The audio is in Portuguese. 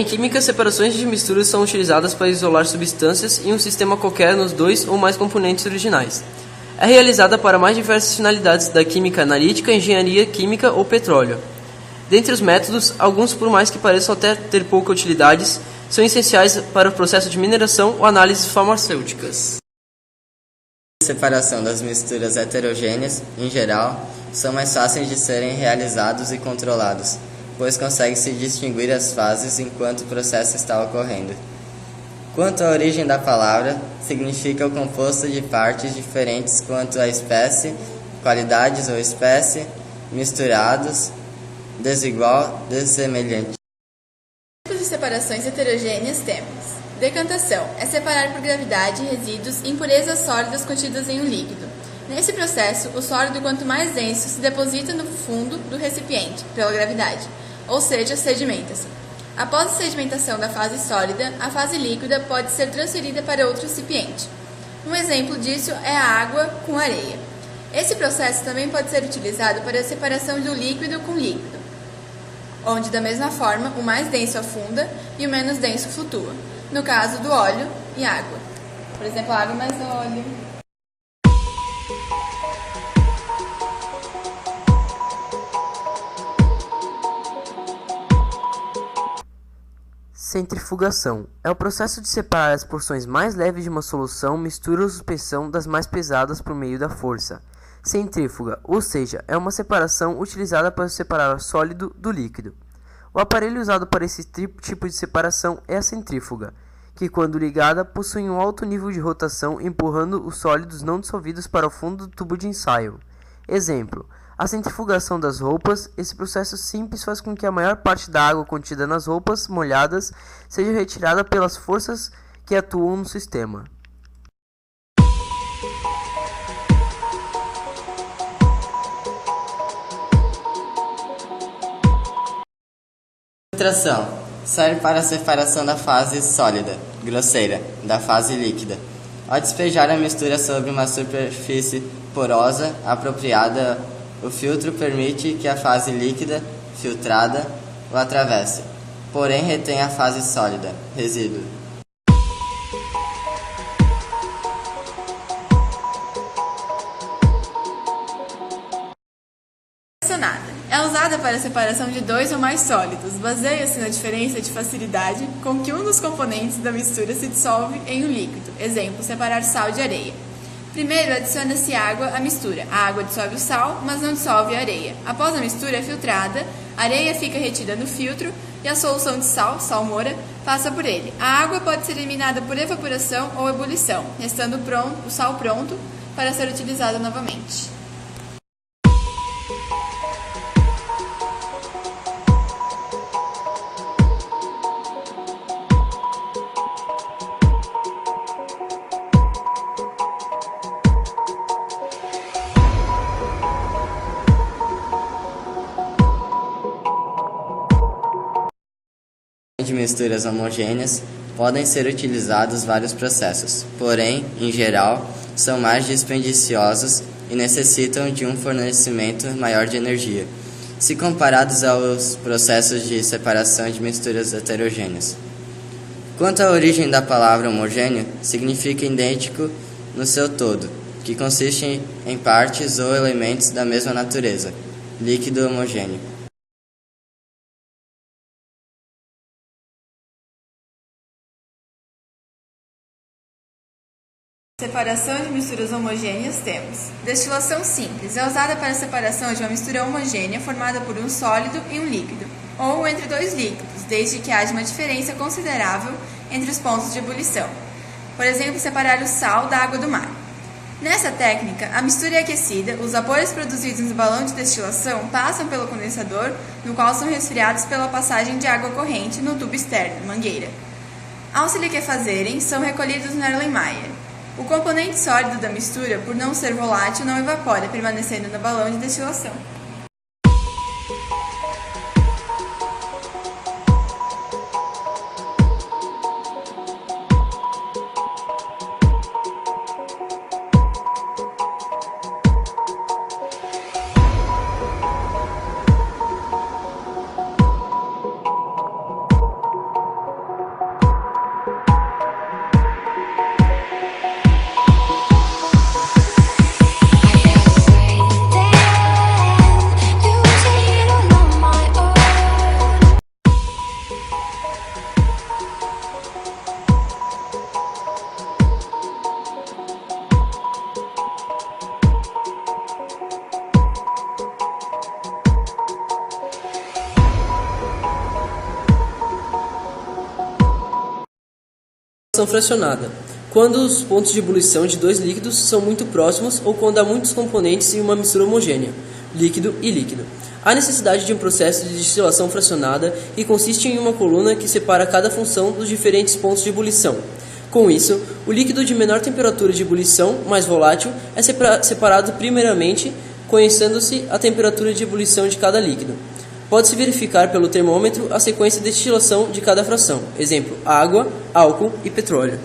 Em química, separações de misturas são utilizadas para isolar substâncias em um sistema qualquer nos dois ou mais componentes originais. É realizada para mais diversas finalidades da química analítica, engenharia química ou petróleo. Dentre os métodos, alguns, por mais que pareçam até ter pouca utilidade, são essenciais para o processo de mineração ou análises farmacêuticas. A separação das misturas heterogêneas, em geral, são mais fáceis de serem realizados e controlados, pois consegue-se distinguir as fases enquanto o processo está ocorrendo. Quanto à origem da palavra, significa o composto de partes diferentes quanto à espécie, qualidades ou espécie, misturados, desigual, dessemelhante. Tipos de separações heterogêneas temos. Decantação é separar por gravidade resíduos e impurezas sólidas contidas em um líquido. Nesse processo, o sólido, quanto mais denso, se deposita no fundo do recipiente, pela gravidade, ou seja, sedimenta-se. Após a sedimentação da fase sólida, a fase líquida pode ser transferida para outro recipiente. Um exemplo disso é a água com areia. Esse processo também pode ser utilizado para a separação do líquido com líquido, onde, da mesma forma, o mais denso afunda e o menos denso flutua. No caso do óleo e água. Por exemplo, água mais óleo. Centrifugação é o processo de separar as porções mais leves de uma solução, mistura ou suspensão das mais pesadas por meio da força. Centrífuga, ou seja, é uma separação utilizada para separar o sólido do líquido. O aparelho usado para esse tipo de separação é a centrífuga, que, quando ligada, possui um alto nível de rotação, empurrando os sólidos não dissolvidos para o fundo do tubo de ensaio. Exemplo: a centrifugação das roupas. Esse processo simples faz com que a maior parte da água contida nas roupas molhadas seja retirada pelas forças que atuam no sistema. Filtração serve para a separação da fase sólida, grosseira, da fase líquida. Ao despejar a mistura sobre uma superfície porosa apropriada, o filtro permite que a fase líquida, filtrada, o atravesse, porém retém a fase sólida, resíduo. É usada para a separação de dois ou mais sólidos. Baseia-se na diferença de facilidade com que um dos componentes da mistura se dissolve em um líquido. Exemplo, separar sal de areia. Primeiro, adiciona-se água à mistura. A água dissolve o sal, mas não dissolve a areia. Após a mistura é filtrada, a areia fica retida no filtro e a solução de sal, salmoura, passa por ele. A água pode ser eliminada por evaporação ou ebulição, restando o sal pronto para ser utilizado novamente. De misturas homogêneas, podem ser utilizados vários processos, porém, em geral, são mais dispendiciosos e necessitam de um fornecimento maior de energia, se comparados aos processos de separação de misturas heterogêneas. Quanto à origem da palavra homogêneo, significa idêntico no seu todo, que consiste em partes ou elementos da mesma natureza, líquido homogêneo. Separação de misturas homogêneas temos. Destilação simples é usada para a separação de uma mistura homogênea formada por um sólido e um líquido, ou entre dois líquidos, desde que haja uma diferença considerável entre os pontos de ebulição. Por exemplo, separar o sal da água do mar. Nessa técnica, a mistura é aquecida, os vapores produzidos no balão de destilação passam pelo condensador, no qual são resfriados pela passagem de água corrente no tubo externo, mangueira. Ao se liquefazerem, são recolhidos no Erlenmeyer. O componente sólido da mistura, por não ser volátil, não evapora, permanecendo no balão de destilação. fracionada, quando os pontos de ebulição de dois líquidos são muito próximos ou quando há muitos componentes em uma mistura homogênea, líquido e líquido. Há necessidade de um processo de destilação fracionada que consiste em uma coluna que separa cada função dos diferentes pontos de ebulição. Com isso, o líquido de menor temperatura de ebulição, mais volátil, é separado primeiramente, conhecendo-se a temperatura de ebulição de cada líquido. Pode-se verificar pelo termômetro a sequência de destilação de cada fração, exemplo, água, álcool e petróleo.